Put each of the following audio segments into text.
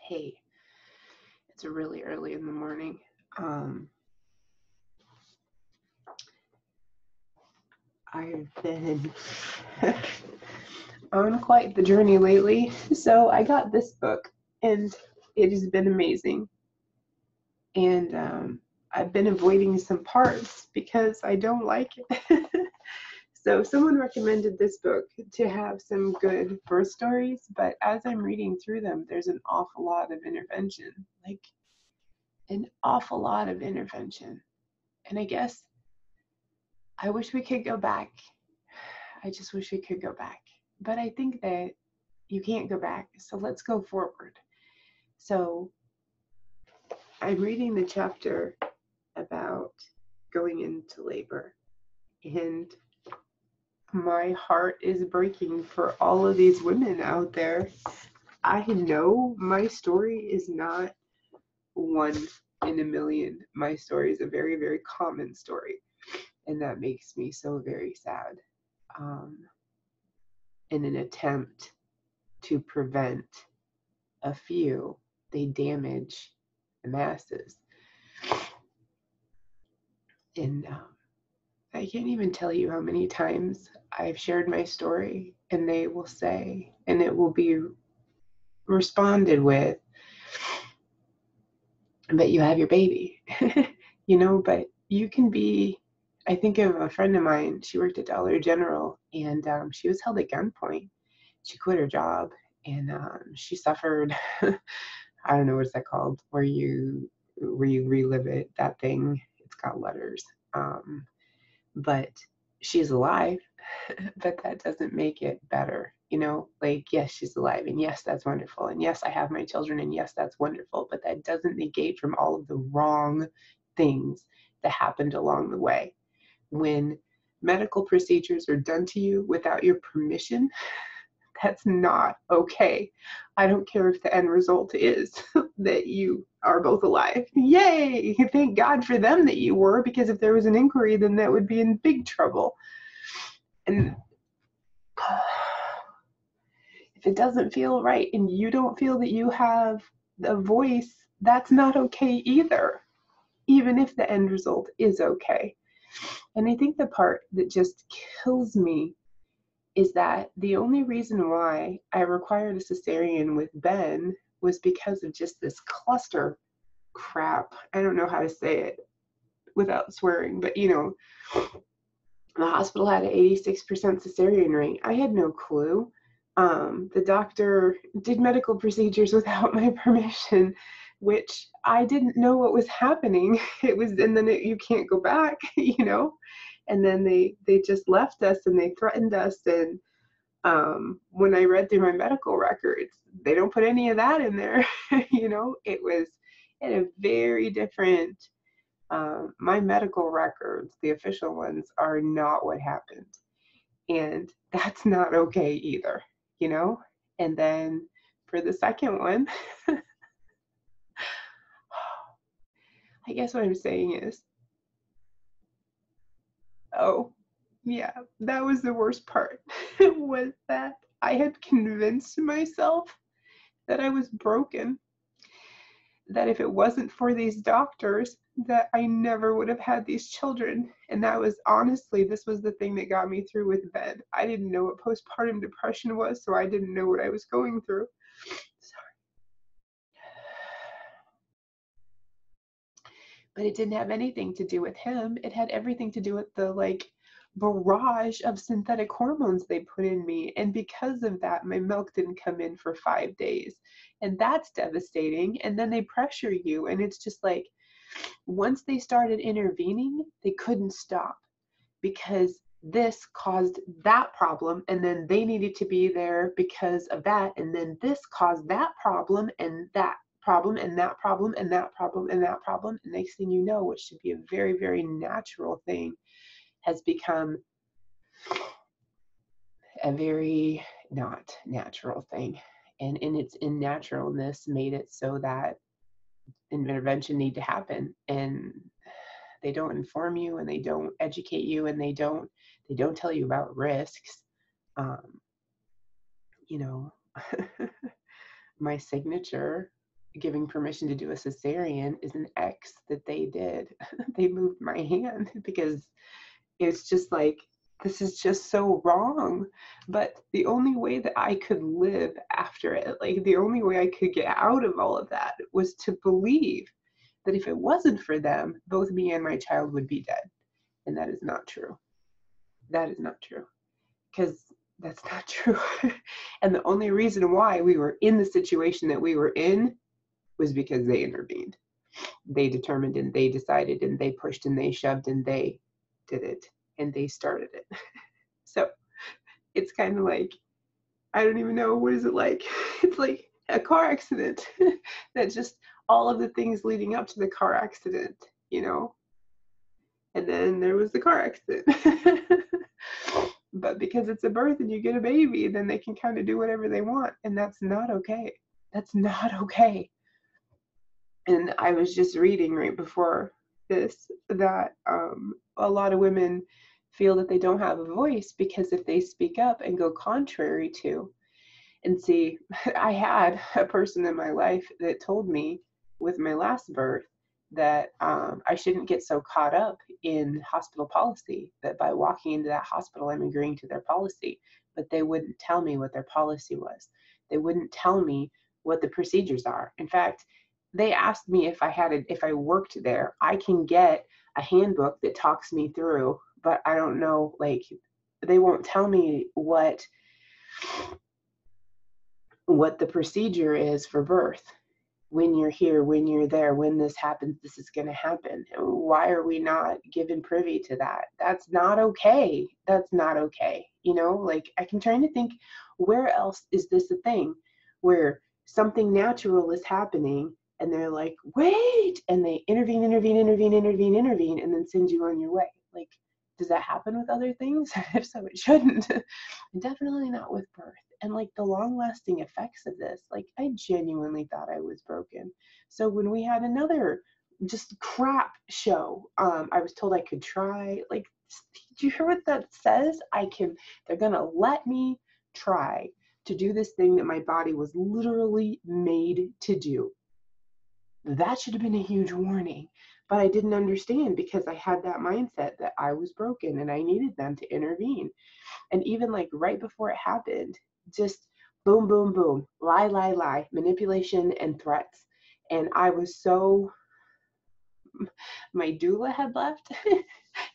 Hey, it's really early in the morning. Um, I've been on quite the journey lately. So I got this book, and it has been amazing. And I've been avoiding some parts because I don't like it. So someone recommended this book to have some good birth stories, but as I'm reading through them, there's an awful lot of intervention, like an awful lot of intervention. And I guess I wish we could go back. I just wish we could go back. But I think that you can't go back. So let's go forward. So I'm reading the chapter about going into labor. And my heart is breaking for all of these women out there. I know my story is not one in a million. My story is a very, very common story. And that makes me so very sad. In an attempt to prevent a few, they damage the masses. And I can't even tell you how many times I've shared my story, and they will say, and it will be responded with, but you have your baby, but you can be. I think of a friend of mine, she worked at Dollar General, and she was held at gunpoint. She quit her job, and she suffered, I don't know, what's that called, where you relive it, that thing, it's got letters. But she's alive, but that doesn't make it better. Yes, she's alive, and yes, that's wonderful, and yes, I have my children, and yes, that's wonderful, but that doesn't negate from all of the wrong things that happened along the way. When medical procedures are done to you without your permission, that's not okay. I don't care if the end result is that you are both alive. Yay! Thank God for them that you were, because if there was an inquiry, then that would be in big trouble. And if it doesn't feel right and you don't feel that you have a voice, that's not okay either, even if the end result is okay. And I think the part that just kills me is that the only reason why I required a cesarean with Ben was because of just this cluster crap. I don't know how to say it without swearing, but the hospital had an 86% cesarean rate. I had no clue. The doctor did medical procedures without my permission, which I didn't know what was happening. And then you can't go back, and then they just left us and they threatened us. And when I read through my medical records, they don't put any of that in there. It was in a very different, my medical records, the official ones, are not what happened. And that's not okay either, And then for the second one, I guess what I'm saying is, oh, yeah, that was the worst part, was that I had convinced myself that I was broken, that if it wasn't for these doctors, that I never would have had these children. And that was, honestly, this was the thing that got me through with Ben. I didn't know what postpartum depression was, so I didn't know what I was going through. Sorry. But it didn't have anything to do with him. It had everything to do with the barrage of synthetic hormones they put in me. And because of that, my milk didn't come in for 5 days. And that's devastating. And then they pressure you. And it's just like, once they started intervening, they couldn't stop, because this caused that problem, and then they needed to be there because of that, and then this caused that problem, and that problem, and that problem, and that problem, and that problem. And next thing you know, what should be a very, very natural thing has become a very not natural thing. And in its unnaturalness made it so that intervention need to happen, and they don't inform you, and they don't educate you, and they don't tell you about risks. um, you know My signature giving permission to do a cesarean is an X that they did. They moved my hand because it's just like, this is just so wrong. But the only way that I could live after it, like the only way I could get out of all of that, was to believe that if it wasn't for them, both me and my child would be dead. And that is not true. That is not true. Because that's not true. And the only reason why we were in the situation that we were in was because they intervened. They determined and they decided and they pushed and they shoved and they did it and they started it. So it's kind of like, I don't even know, what is it like? It's like a car accident. That just all of the things leading up to the car accident, you know? And then there was the car accident. But because it's a birth and you get a baby, then they can kind of do whatever they want. And that's not okay. That's not okay. And I was just reading right before this that a lot of women feel that they don't have a voice because if they speak up and go contrary to, and see, I had a person in my life that told me with my last birth that I shouldn't get so caught up in hospital policy, that by walking into that hospital, I'm agreeing to their policy, but they wouldn't tell me what their policy was. They wouldn't tell me what the procedures are. In fact, they asked me if I worked there. I can get a handbook that talks me through, but I don't know, like, they won't tell me what the procedure is for birth. When you're here, when you're there, when this happens, this is going to happen. Why are we not given privy to that? That's not okay. That's not okay. You know, like, I'm trying to think, where else is this a thing where something natural is happening and they're like, wait, and they intervene, and then send you on your way. Like, does that happen with other things? If so, it shouldn't. Definitely not with birth. And like the long lasting effects of this, like, I genuinely thought I was broken. So when we had another just crap show, I was told I could try. Like, do you hear what that says? They're gonna let me try to do this thing that my body was literally made to do. That should have been a huge warning. But I didn't understand because I had that mindset that I was broken and I needed them to intervene. And even like right before it happened, just boom, boom, boom, lie, manipulation and threats. And I was so, my doula had left.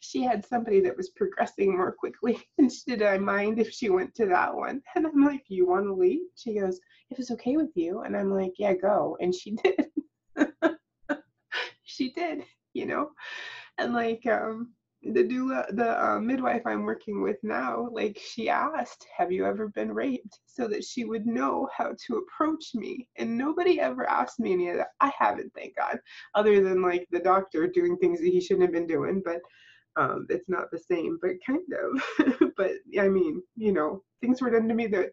She had somebody that was progressing more quickly. And did I mind if she went to that one? And I'm like, you want to leave? She goes, if it's okay with you. And I'm like, yeah, go. And she did. She did, you know? And like, the doula, the midwife I'm working with now, like, she asked, have you ever been raped? So that she would know how to approach me. And nobody ever asked me any of that. I haven't, thank God, other than like the doctor doing things that he shouldn't have been doing, but it's not the same, but kind of. But I mean, you know, things were done to me that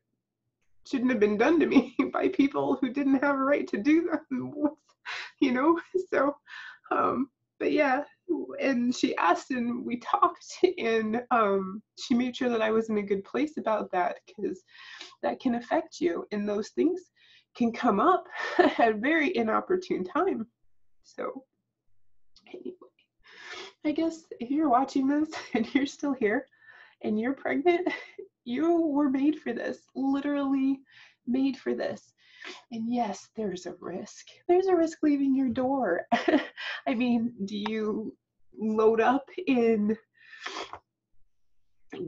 shouldn't have been done to me by people who didn't have a right to do them, you know? So, but yeah, and she asked and we talked, and she made sure that I was in a good place about that, because that can affect you and those things can come up at a very inopportune time. So anyway, I guess if you're watching this and you're still here and you're pregnant, you were made for this, literally made for this. And yes, there's a risk. There's a risk leaving your door. I mean, do you load up in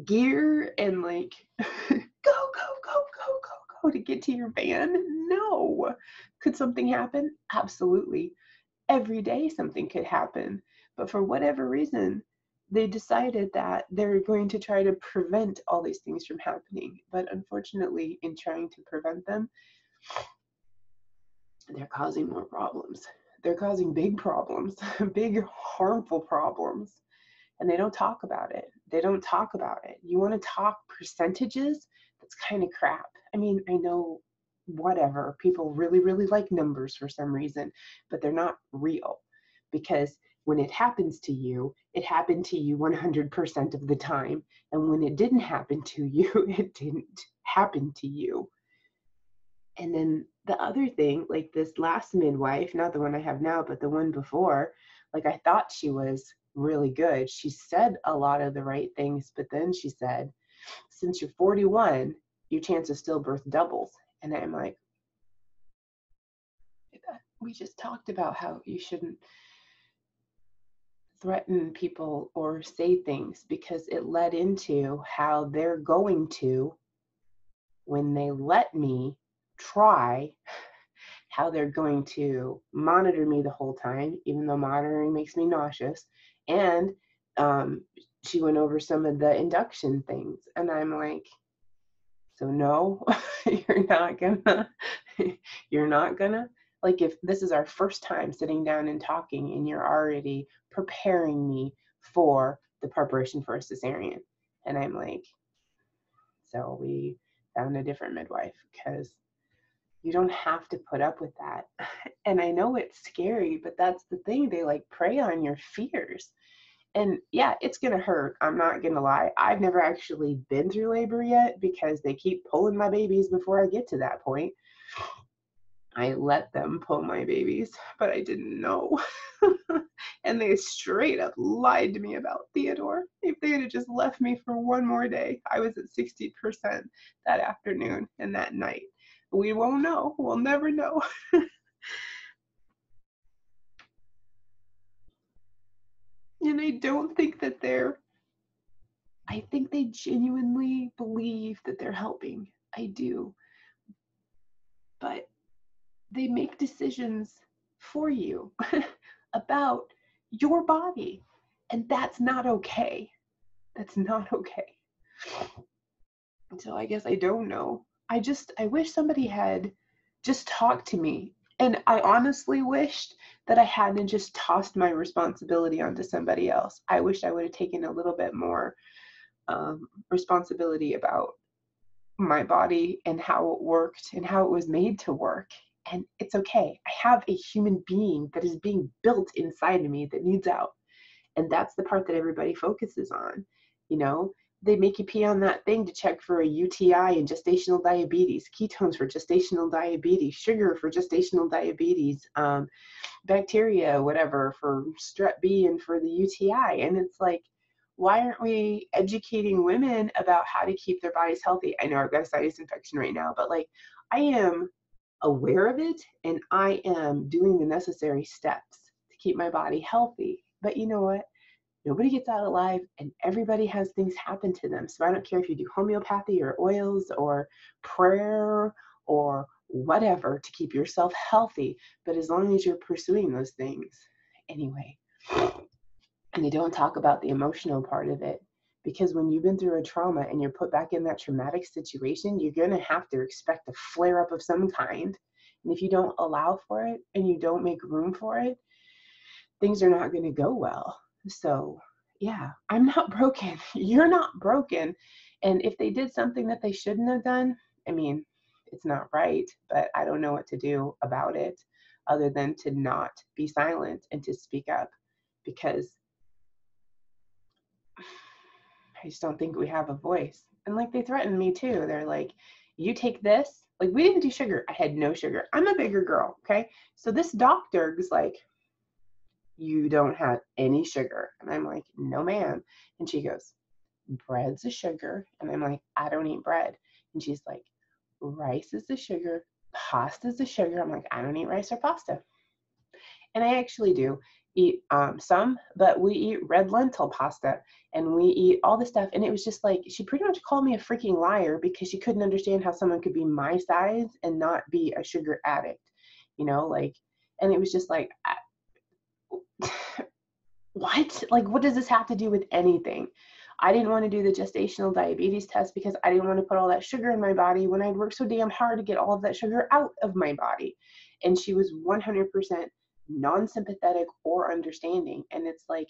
gear and like go to get to your van? No. Could something happen? Absolutely. Every day something could happen. But for whatever reason, they decided that they're going to try to prevent all these things from happening. But unfortunately, in trying to prevent them, they're causing more problems. They're causing big problems, big harmful problems. And they don't talk about it. They don't talk about it. You want to talk percentages? That's kind of crap. I mean, I know, whatever. People really, really like numbers for some reason, but they're not real. Because when it happens to you, it happened to you 100% of the time. And when it didn't happen to you, it didn't happen to you. And then the other thing, like this last midwife, not the one I have now, but the one before, like I thought she was really good. She said a lot of the right things, but then she said, since you're 41, your chance of stillbirth doubles. And I'm like, we just talked about how you shouldn't threaten people or say things, because it led into how they're going to, when they let me try, how they're going to monitor me the whole time, even though monitoring makes me nauseous. And um, she went over some of the induction things. And I'm like, so no, you're not gonna, you're not gonna, like, if this is our first time sitting down and talking and you're already preparing me for the preparation for a cesarean. And I'm like, so we found a different midwife, because you don't have to put up with that. And I know it's scary, but that's the thing. They like prey on your fears. And yeah, it's going to hurt. I'm not going to lie. I've never actually been through labor yet, because they keep pulling my babies before I get to that point. I let them pull my babies, but I didn't know. And they straight up lied to me about Theodore. If they had just left me for one more day, I was at 60% that afternoon and that night. We won't know. We'll never know. And I don't think that I think they genuinely believe that they're helping. I do. But they make decisions for you about your body. And that's not okay. That's not okay. So I guess I don't know. I wish somebody had just talked to me. And I honestly wished that I hadn't just tossed my responsibility onto somebody else. I wish I would have taken a little bit more responsibility about my body and how it worked and how it was made to work. And it's okay. I have a human being that is being built inside of me that needs out. And that's the part that everybody focuses on. You know, they make you pee on that thing to check for a UTI and gestational diabetes, ketones for gestational diabetes, sugar for gestational diabetes, bacteria, whatever, for strep B and for the UTI. And it's like, why aren't we educating women about how to keep their bodies healthy? I know I've got a sinus infection right now, but like, I am aware of it and I am doing the necessary steps to keep my body healthy. But you know what? Nobody gets out alive, and everybody has things happen to them. So I don't care if you do homeopathy or oils or prayer or whatever to keep yourself healthy, but as long as you're pursuing those things anyway. And they don't talk about the emotional part of it, because when you've been through a trauma and you're put back in that traumatic situation, you're going to have to expect a flare up of some kind. And if you don't allow for it and you don't make room for it, things are not going to go well. So yeah, I'm not broken. You're not broken. And if they did something that they shouldn't have done, I mean, it's not right, but I don't know what to do about it other than to not be silent and to speak up, because I just don't think we have a voice. And like, they threatened me too. They're like, you take this. Like, we didn't do sugar. I had no sugar. I'm a bigger girl. Okay. So this doctor was like, you don't have any sugar. And I'm like, no, ma'am. And she goes, bread's a sugar. And I'm like, I don't eat bread. And she's like, rice is a sugar. Pasta's a sugar. I'm like, I don't eat rice or pasta. And I actually do eat some, but we eat red lentil pasta and we eat all this stuff. And it was just like, she pretty much called me a freaking liar because she couldn't understand how someone could be my size and not be a sugar addict, you know, like, and it was just like, what? Like, what does this have to do with anything? I didn't want to do the gestational diabetes test because I didn't want to put all that sugar in my body when I'd worked so damn hard to get all of that sugar out of my body. And she was 100% non-sympathetic or understanding. And it's like,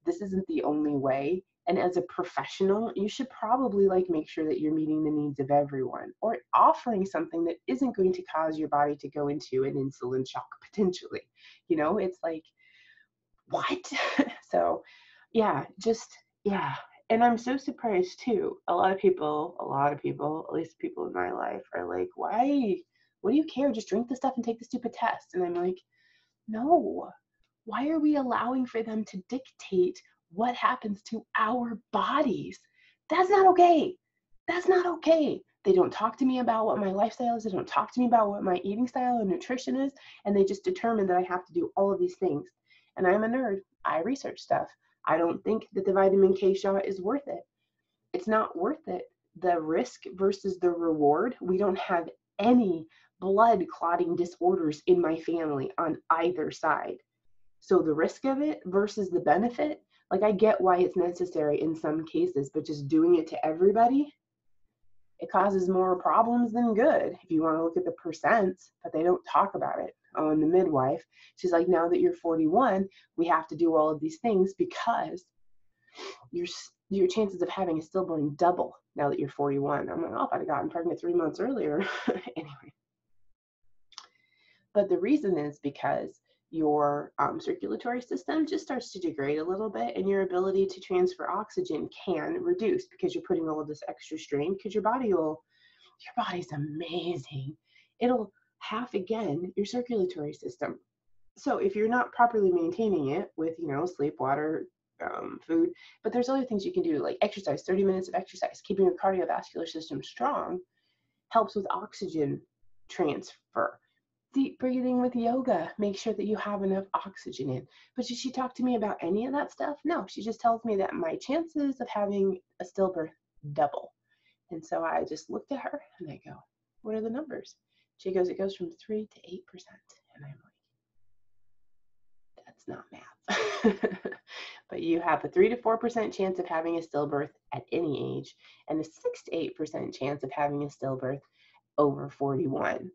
this isn't the only way. And as a professional, you should probably like make sure that you're meeting the needs of everyone or offering something that isn't going to cause your body to go into an insulin shock potentially. You know, it's like, what? So yeah, just yeah. And I'm so surprised too. A lot of people, at least people in my life, are like, What do you care? Just drink the stuff and take the stupid test. And I'm like, no, why are we allowing for them to dictate what happens to our bodies? That's not okay. That's not okay. They don't talk to me about what my lifestyle is. They don't talk to me about what my eating style and nutrition is. And they just determine that I have to do all of these things. And I'm a nerd. I research stuff. I don't think that the vitamin K shot is worth it. It's not worth it. The risk versus the reward. We don't have any blood clotting disorders in my family on either side. So the risk of it versus the benefit, like I get why it's necessary in some cases, but just doing it to everybody, it causes more problems than good if you want to look at the percents, but they don't talk about it. Oh, and the midwife, she's like, now that you're 41, we have to do all of these things because your chances of having a stillborn double now that you're 41. I'm like, oh, if I'd have gotten pregnant 3 months earlier. Anyway. But the reason is because your circulatory system just starts to degrade a little bit, and your ability to transfer oxygen can reduce because you're putting all of this extra strain, because your body's amazing. It'll half again your circulatory system. So if you're not properly maintaining it with, sleep, water, food, but there's other things you can do, like exercise. 30 minutes of exercise, keeping your cardiovascular system strong, helps with oxygen transfer. Deep breathing with yoga, make sure that you have enough oxygen in. But did she talk to me about any of that stuff? No, she just tells me that my chances of having a stillbirth double. And so I just looked at her and I go, what are the numbers? She goes, it goes from 3 to 8%. And I'm like, that's not math. But you have a 3 to 4% chance of having a stillbirth at any age, and a 6 to 8% chance of having a stillbirth over 41.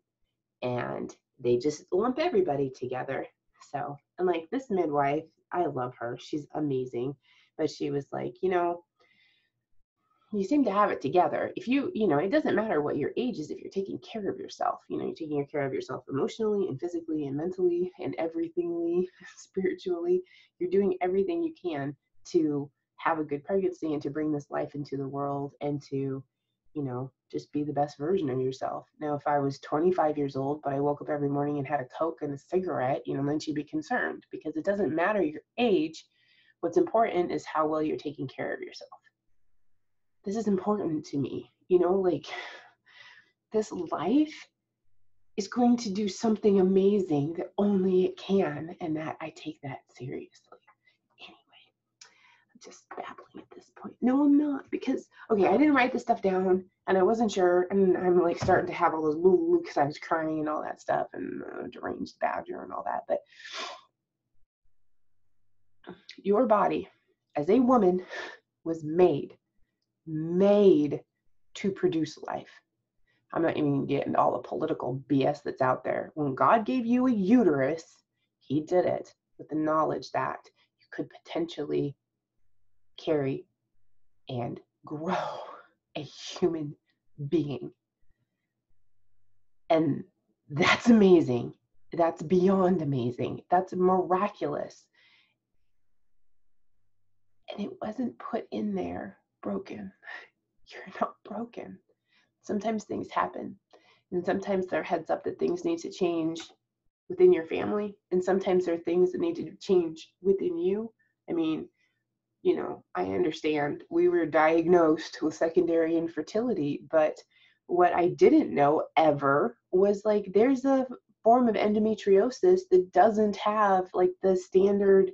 And they just lump everybody together. So, and like this midwife, I love her. She's amazing. But she was like, you seem to have it together. If it doesn't matter what your age is if you're taking care of yourself. You're taking care of yourself emotionally and physically and mentally and everythingly, spiritually. You're doing everything you can to have a good pregnancy and to bring this life into the world and to, just be the best version of yourself. Now, if I was 25 years old, but I woke up every morning and had a Coke and a cigarette, then she'd be concerned, because it doesn't matter your age. What's important is how well you're taking care of yourself. This is important to me, this life is going to do something amazing that only it can, and that I take that seriously. Anyway, I'm just babbling at this point. No, I'm not, because, okay, I didn't write this stuff down, and I wasn't sure, and I'm like starting to have all those boo because I was crying and all that stuff, and deranged badger and all that, but your body, as a woman, was made to produce life. I'm not even getting all the political BS that's out there. When God gave you a uterus, he did it with the knowledge that you could potentially carry and grow a human being. And that's amazing. That's beyond amazing. That's miraculous. And it wasn't put in there broken. You're not broken. Sometimes things happen, and sometimes they're heads up that things need to change within your family, and sometimes there are things that need to change within you. I mean, I understand we were diagnosed with secondary infertility, but what I didn't know ever was like there's a form of endometriosis that doesn't have like the standard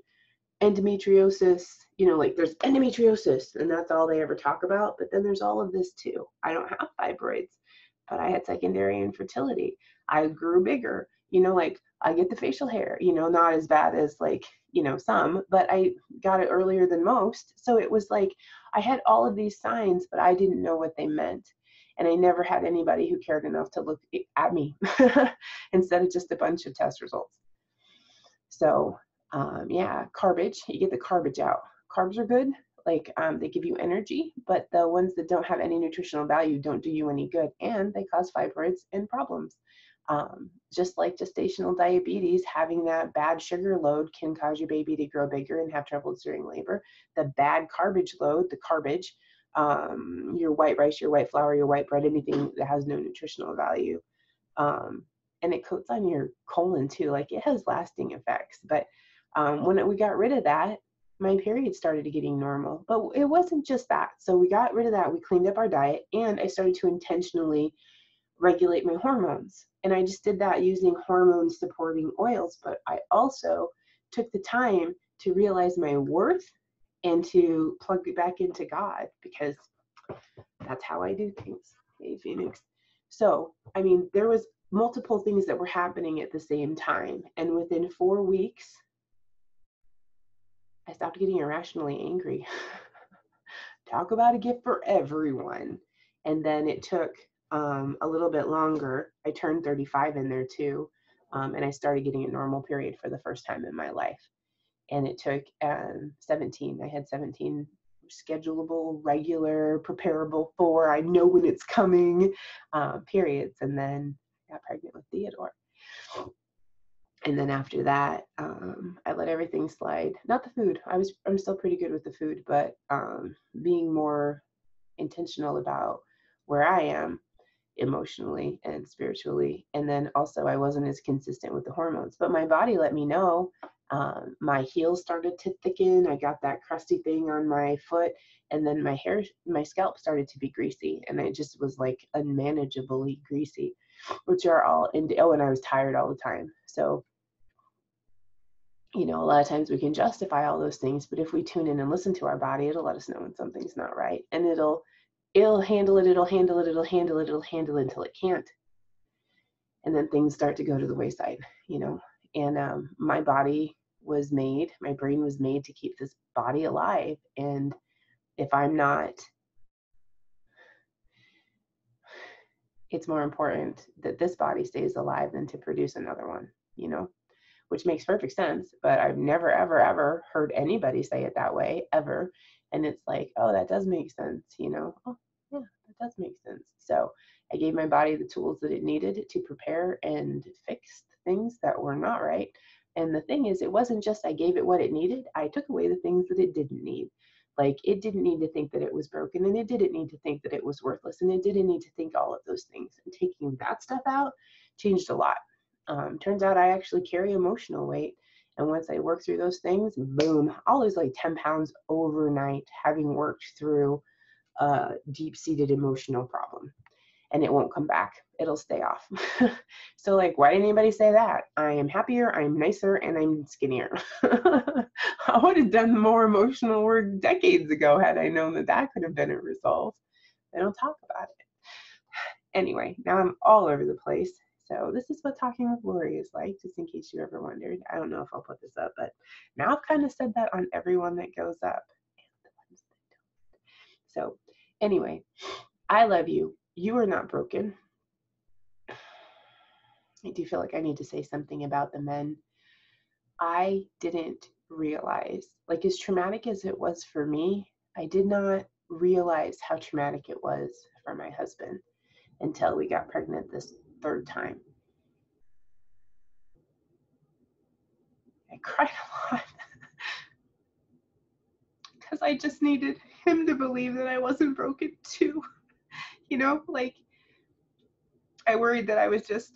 endometriosis, like there's endometriosis and that's all they ever talk about, but then there's all of this too. I don't have fibroids, but I had secondary infertility. I grew bigger, like I get the facial hair, not as bad as like, some, but I got it earlier than most. So it was like I had all of these signs, but I didn't know what they meant. And I never had anybody who cared enough to look at me instead of just a bunch of test results. So garbage, you get the garbage out. Carbs are good. Like they give you energy, but the ones that don't have any nutritional value don't do you any good, and they cause fibroids and problems. Just like gestational diabetes, having that bad sugar load can cause your baby to grow bigger and have trouble during labor. The bad garbage load, the garbage, your white rice, your white flour, your white bread, anything that has no nutritional value, And it coats on your colon too. Like it has lasting effects. But when we got rid of that, my period started getting normal. But it wasn't just that. So we got rid of that. We cleaned up our diet, and I started to intentionally regulate my hormones. And I just did that using hormone supporting oils. But I also took the time to realize my worth and to plug it back into God, because that's how I do things. Hey, Phoenix. So, I mean, there was multiple things that were happening at the same time. And within 4 weeks, I stopped getting irrationally angry. Talk about a gift for everyone. And then it took a little bit longer. I turned 35 in there too. And I started getting a normal period for the first time in my life. And it took 17. I had 17 schedulable, regular, preparable for, I know when it's coming periods. And then I got pregnant with Theodore. And then after that, I let everything slide. Not the food. I'm still pretty good with the food, but being more intentional about where I am emotionally and spiritually. And then also I wasn't as consistent with the hormones, but my body let me know. My heels started to thicken. I got that crusty thing on my foot, and then my scalp started to be greasy, and it just was like unmanageably greasy, which are all and I was tired all the time. So, a lot of times we can justify all those things, but if we tune in and listen to our body, it'll let us know when something's not right, and it'll handle it, it'll handle it until it can't. And then things start to go to the wayside, and my brain was made to keep this body alive. And if I'm not, it's more important that this body stays alive than to produce another one, which makes perfect sense. But I've never, ever, ever heard anybody say it that way, ever. And it's like, oh, that does make sense, Oh, yeah, that does make sense. So I gave my body the tools that it needed to prepare and fix things that were not right. And the thing is, it wasn't just I gave it what it needed. I took away the things that it didn't need. Like, it didn't need to think that it was broken, and it didn't need to think that it was worthless, and it didn't need to think all of those things. And taking that stuff out changed a lot. Turns out I actually carry emotional weight. And once I work through those things, boom, I'll lose like 10 pounds overnight, having worked through a deep-seated emotional problem. And it won't come back. It'll stay off. So, like, why didn't anybody say that? I am happier, I'm nicer, and I'm skinnier. I would have done more emotional work decades ago had I known that could have been a result. They don't talk about it. Anyway, now I'm all over the place. So this is what talking with Lori is like, just in case you ever wondered. I don't know if I'll put this up, but now I've kind of said that on everyone that goes up. So anyway, I love you. You are not broken. I do feel like I need to say something about the men. I didn't realize, like, as traumatic as it was for me, I did not realize how traumatic it was for my husband until we got pregnant this third time. I cried a lot because I just needed him to believe that I wasn't broken too. Like, I worried that I was just,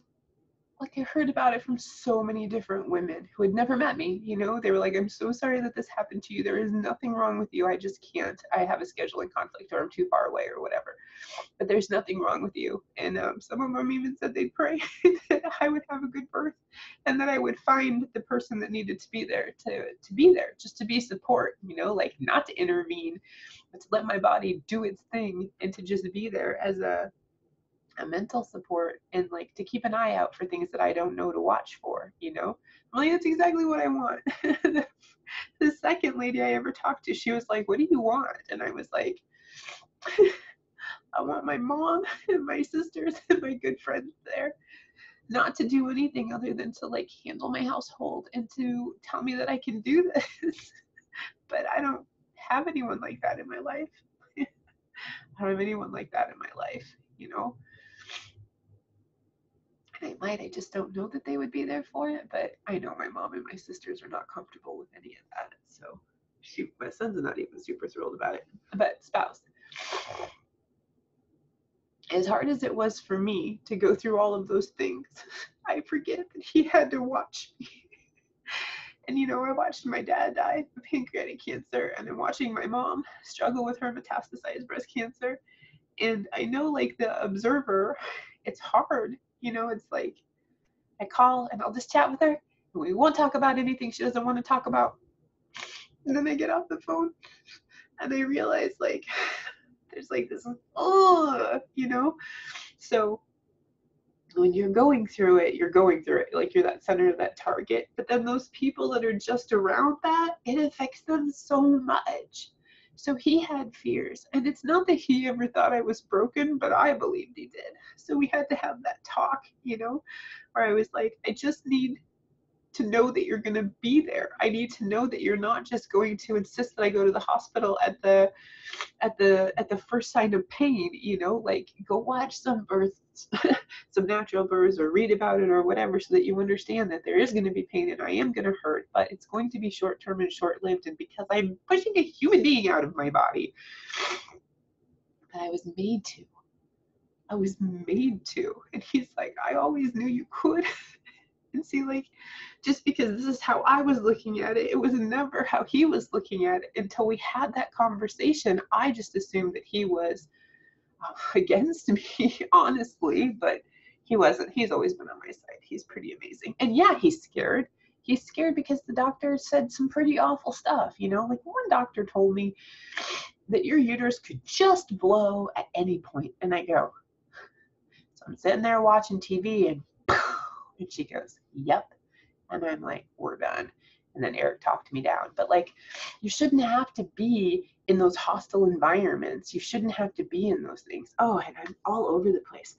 like, I heard about it from so many different women who had never met me. They were like, I'm so sorry that this happened to you. There is nothing wrong with you. I just can't. I have a scheduling conflict, or I'm too far away, or whatever. But there's nothing wrong with you. And some of them even said they'd pray that I would have a good birth, and that I would find the person that needed to be there to be there, just to be support, like, not to intervene, but to let my body do its thing, and to just be there as a mental support, and, like, to keep an eye out for things that I don't know to watch for. I'm like, that's exactly what I want. The second lady I ever talked to, she was like, what do you want? And I was like, I want my mom and my sisters and my good friends there, not to do anything other than to, like, handle my household and to tell me that I can do this. But I don't have anyone like that in my life. I don't have anyone like that in my life. And I just don't know that they would be there for it. But I know my mom and my sisters are not comfortable with any of that. So shoot, my son's not even super thrilled about it. But spouse. as hard as it was for me to go through all of those things, I forget that he had to watch me. And I watched my dad die of pancreatic cancer, and I'm watching my mom struggle with her metastasized breast cancer. And I know, like the observer, it's hard. It's like I call and I'll just chat with her, and we won't talk about anything she doesn't want to talk about. And then I get off the phone and I realize, like, there's like this, So when you're going through it, like you're that center of that target. But then those people that are just around that, it affects them so much. So he had fears, and it's not that he ever thought I was broken, but I believed he did. So we had to have that talk, where I was like, I just need to know that you're going to be there. I need to know that you're not just going to insist that I go to the hospital at the first sign of pain. Like, go watch some births, some natural births, or read about it or whatever, so that you understand that there is going to be pain and I am going to hurt, but it's going to be short-term and short-lived, and because I'm pushing a human being out of my body that I was made to. And he's like, I always knew you could. And see, like, just because this is how I was looking at it, it was never how he was looking at it until we had that conversation. I just assumed that he was against me, honestly, but he wasn't. He's always been on my side. He's pretty amazing. And yeah, he's scared. He's scared because the doctor said some pretty awful stuff. Like, one doctor told me that your uterus could just blow at any point. And I go, so I'm sitting there watching TV, and she goes, yep. And I'm like, we're done. And then Eric talked me down. But, like, you shouldn't have to be in those hostile environments. You shouldn't have to be in those things. Oh, and I'm all over the place.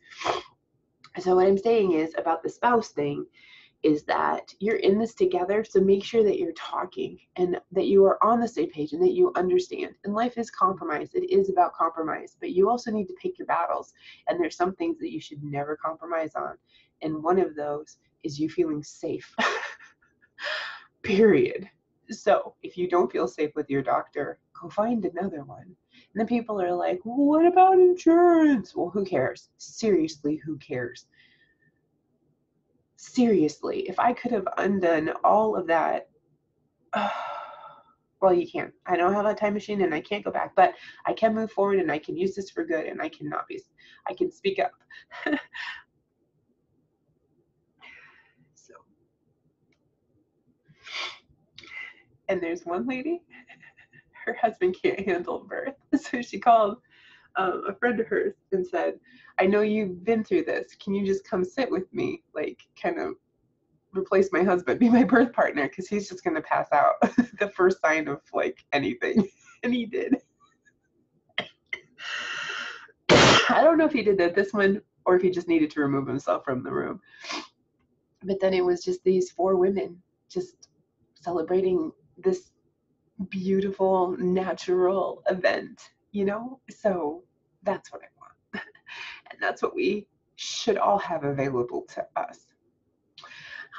So what I'm saying is about the spouse thing is that you're in this together. So make sure that you're talking and that you are on the same page and that you understand. And life is compromise. It is about compromise. But you also need to pick your battles. And there's some things that you should never compromise on. And one of those is you feeling safe. Period. So if you don't feel safe with your doctor, go find another one. And then people are like, well, what about insurance? Well, who cares? Seriously, who cares? Seriously, if I could have undone all of that, well, you can't. I don't have a time machine and I can't go back, but I can move forward and I can use this for good, and I can speak up. So, and there's one lady, her husband can't handle birth. So she called a friend of hers and said, I know you've been through this. Can you just come sit with me? Like, kind of replace my husband, be my birth partner, because he's just going to pass out the first sign of, like, anything. And he did. I don't know if he did that this one or if he just needed to remove himself from the room. But then it was just these 4 women just celebrating this beautiful natural event, So that's what I want. And that's what we should all have available to us.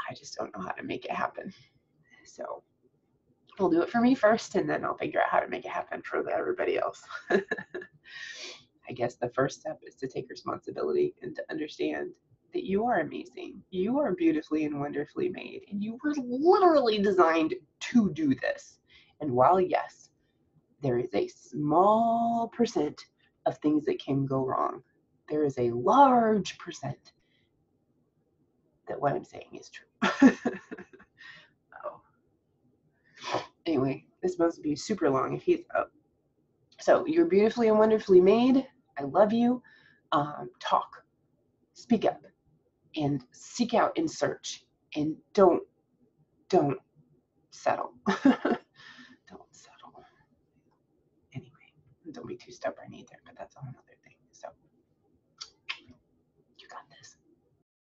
I just don't know how to make it happen. So I'll do it for me first, and then I'll figure out how to make it happen for everybody else. I guess the first step is to take responsibility and to understand that you are amazing. You are beautifully and wonderfully made, and you were literally designed to do this. And while, yes, there is a small percent of things that can go wrong, there is a large percent that what I'm saying is true. Oh. Anyway, this must be super long if he's up. So you're beautifully and wonderfully made. I love you. Talk, speak up, and seek out and search. And don't settle. Don't settle. Anyway, don't be too stubborn either, but that's a whole other thing. So